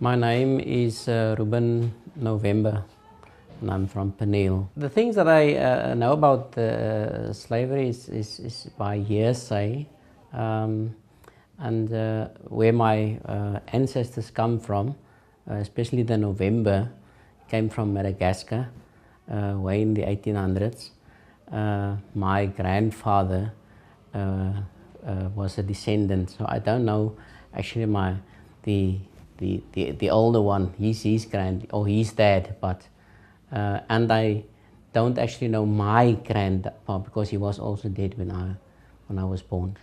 My name is Ruben November, and I'm from Peneel. The things that I know about slavery is by hearsay, and where my ancestors come from, especially the November, came from Madagascar, way in the 1800s. My grandfather was a descendant, so I don't know actually the older one, his dad, but and I don't actually know my grandpa because he was also dead when I was born.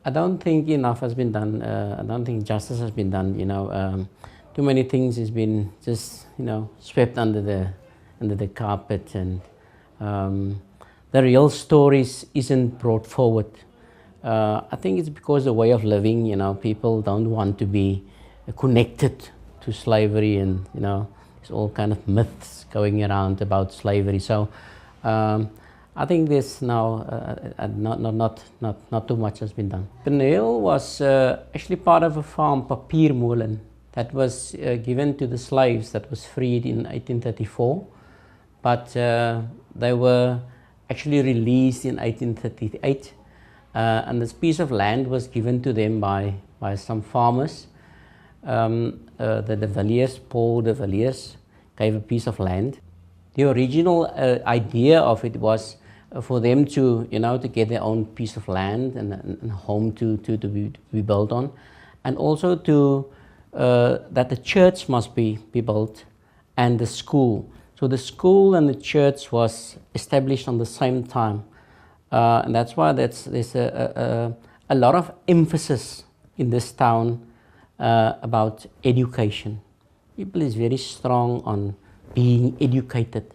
I don't think enough has been done. I don't think justice has been done. Too many things has been just swept under the carpet, and the real stories isn't brought forward. I think it's because the way of living, people don't want to be connected to slavery, and there's all kind of myths going around about slavery. So I think there's now not too much has been done. Peneel was actually part of a farm, papiermolen, that was given to the slaves that was freed in 1834, but they were actually released in 1838, and this piece of land was given to them by some farmers. The de Villiers, Paul de Villiers, gave a piece of land. The original idea of it was for them to get their own piece of land and home to be built on, and also to that the church must be built, and the school. So the school and the church was established on the same time, and that's why there's a lot of emphasis in this town about education. People is very strong on being educated. I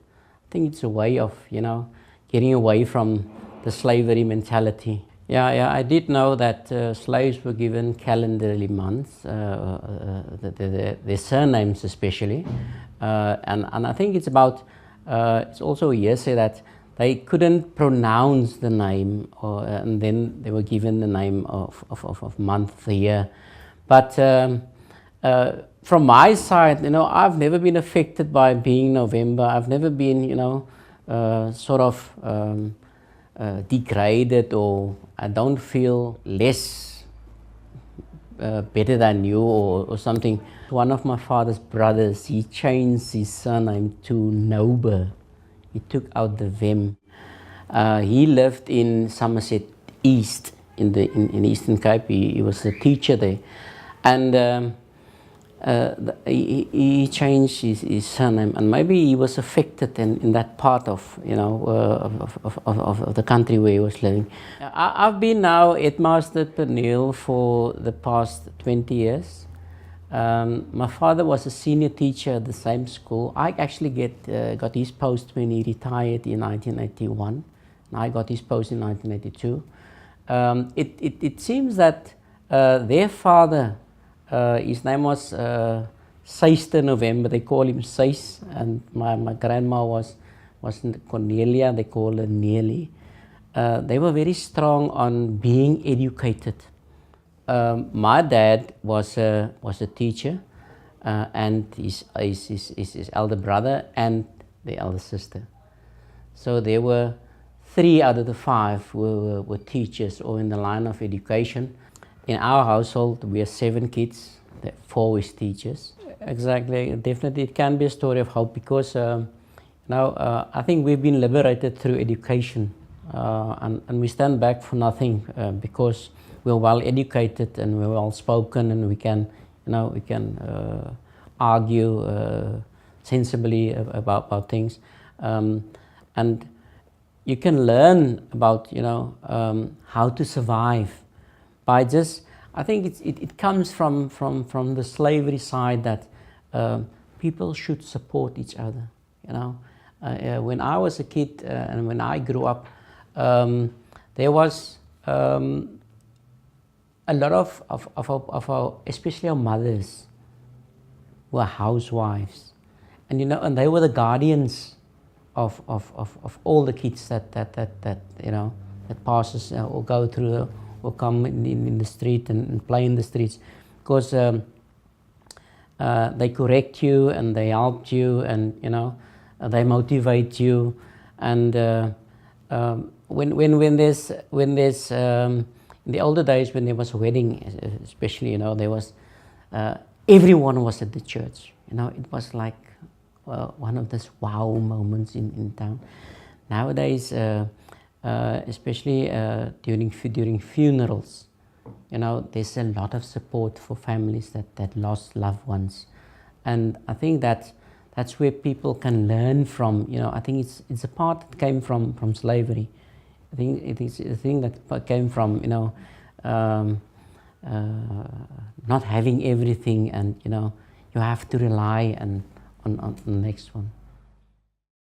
think it's a way of getting away from the slavery mentality. Yeah, I did know that slaves were given calendarly months, their surnames especially, and I think it's about it's also a hearsay that they couldn't pronounce the name, and then they were given the name of month, the year. But from my side, I've never been affected by being November. I've never been, sort of degraded, or I don't feel less better than you or something. One of my father's brothers, he changed his surname to Nober. He took out the Vem. He lived in Somerset East, in Eastern Cape. He was a teacher there. And he changed his surname, and maybe he was affected in that part of the country where he was living. I've been now headmaster at Peneel for the past 20 years. My father was a senior teacher at the same school. I actually got his post when he retired in 1981, and I got his post in 1982. It seems that their father, his name was Seister November. They call him Seis, and my grandma was Cornelia. They call her Neely. They were very strong on being educated. My dad was a teacher, and his elder brother and the elder sister. So there were 3 out of the 5 were teachers or in the line of education. In our household, we are 7 kids, 4 is teachers. Exactly, definitely it can be a story of hope, because now I think we've been liberated through education, and we stand back for nothing because we're well educated and we're well spoken, and we can argue sensibly about things, and you can learn about how to survive. By just, I think it comes from the slavery side that people should support each other. When I was a kid and when I grew up, there was a lot of our, especially our mothers, were housewives, and they were the guardians of all the kids that passes or go through or come in the street and play in the streets, because they correct you and they help you, and they motivate you. And when there's in the older days, when there was a wedding, especially, there was everyone was at the church. It was like one of those wow moments in town. Nowadays, especially during funerals, there's a lot of support for families that lost loved ones, and I think that's where people can learn from. I think it's a part that came from slavery. I think it is a thing that came from not having everything, and you have to rely on the next one.